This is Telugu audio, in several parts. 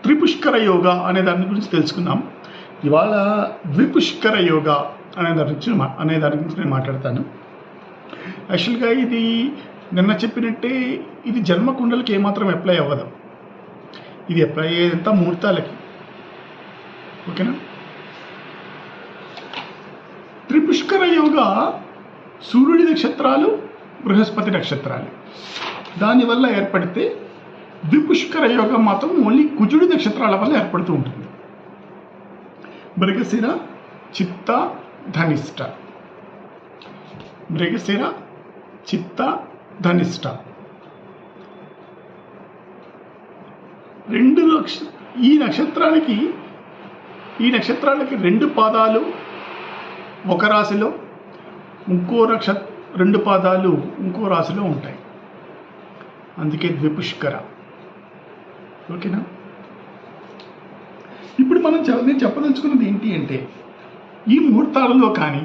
త్రిపుష్కర యోగ అనే దాని గురించి తెలుసుకుందాం. ఇవాళ ద్విపుష్కర యోగ అనే దాని గురించి నేను మాట్లాడతాను. యాక్చువల్గా ఇది నిన్న చెప్పినట్టే ఇది జన్మకుండలకి ఏమాత్రం అప్లై అవ్వదు. ఇది అప్లై అయ్యేదంతా ముహూర్తాలకి. ఓకేనా? త్రిపుష్కర యోగ సూర్యుడి నక్షత్రాలు, బృహస్పతి నక్షత్రాలు దానివల్ల ఏర్పడితే, ద్విపుష్కర యోగం మాత్రం ఓన్లీ కుజుడి నక్షత్రాల వల్ల ఏర్పడుతూ ఉంటుంది. మృగశిర, చిత్త, ధనిష్ట. మృగశిర, చిత్త, ధనిష్ట ఈ నక్షత్రాలకి 2 పాదాలు ఒక రాశిలో, ఇంకో రెండు పాదాలు ఇంకో రాశిలో ఉంటాయి. అందుకే ద్విపుష్కర. ఓకేనా? ఇప్పుడు నేను చెప్పదలుచుకున్నది ఏంటి అంటే, ఈ ముహూర్తాలలో కానీ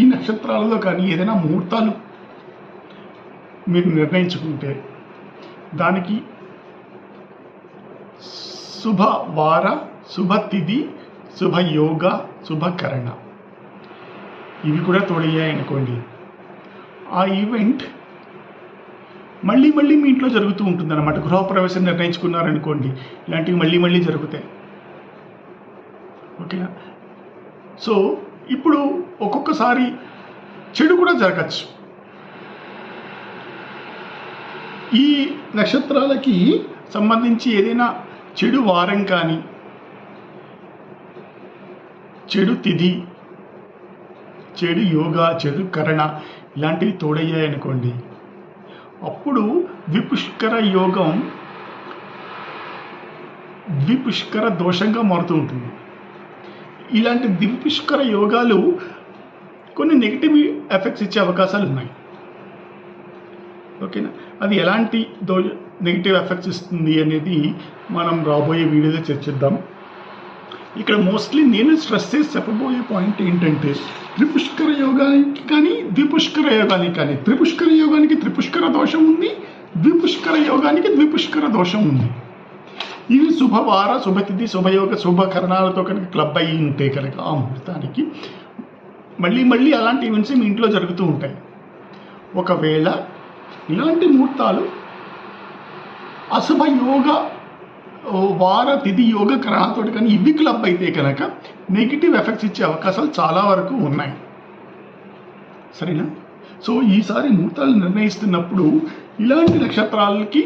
ఈ నక్షత్రాలలో కానీ ఏదైనా ముహూర్తాలు మీరు నిర్ణయించుకుంటే దానికి శుభవార, శుభతిథి, శుభయోగ, శుభకరణ ఇవి కూడా తోడయ్యాయనుకోండి, ఆ ఈవెంట్ మళ్ళీ మీ ఇంట్లో జరుగుతూ ఉంటుంది అన్నమాట. గృహప్రవేశం నిర్ణయించుకున్నారనుకోండి, ఇలాంటివి మళ్ళీ జరుగుతాయి. ఓకేనా? సో ఇప్పుడు ఒక్కొక్కసారి చెడు కూడా జరగచ్చు. ఈ నక్షత్రాలకి సంబంధించి ఏదైనా చెడు వారం కానీ, చెడు తిథి, చెడు యోగ, చెడు కరణ ఇలాంటివి తోడయ్యాయనుకోండి, అప్పుడు ద్విపుష్కర యోగం ద్విపుష్కర దోషంగా మారుతూ ఉంటుంది. ఇలాంటి ద్విపుష్కర యోగాలు కొన్ని నెగిటివ్ ఎఫెక్ట్స్ ఇచ్చే అవకాశాలు ఉన్నాయి. ఓకేనా? అది ఎలాంటి నెగిటివ్ ఎఫెక్ట్స్ ఇస్తుంది అనేది మనం రాబోయే వీడియోలో చర్చిద్దాం. ఇక్కడ మోస్ట్లీ నేను స్ట్రెస్ చేసి చెప్పబోయే పాయింట్ ఏంటంటే, త్రిపుష్కర యోగానికి కానీ ద్విపుష్కర యోగానికి కానీ, త్రిపుష్కర యోగానికి త్రిపుష్కర దోషం ఉంది, ద్విపుష్కర యోగానికి ద్విపుష్కర దోషం ఉంది. ఇవి శుభవార, శుభతిథి, శుభయోగ, శుభకరణాలతో కనుక క్లబ్ అయ్యి ఉంటే కనుక ఆ ముహూర్తానికి మళ్ళీ అలాంటి ఈవెంట్స్ మీ ఇంట్లో జరుగుతూ ఉంటాయి. ఒకవేళ ఇలాంటి ముహూర్తాలు అశుభ యోగ, వార, తిథి, యోగ కరణాలతో కానీ ఇవి క్లబ్ అయితే కనుక నెగిటివ్ ఎఫెక్ట్స్ ఇచ్చే అవకాశాలు చాలా వరకు ఉన్నాయి. సరేనా? సో ఈసారి ముహూర్తాలు నిర్ణయిస్తున్నప్పుడు ఇలాంటి నక్షత్రాలకి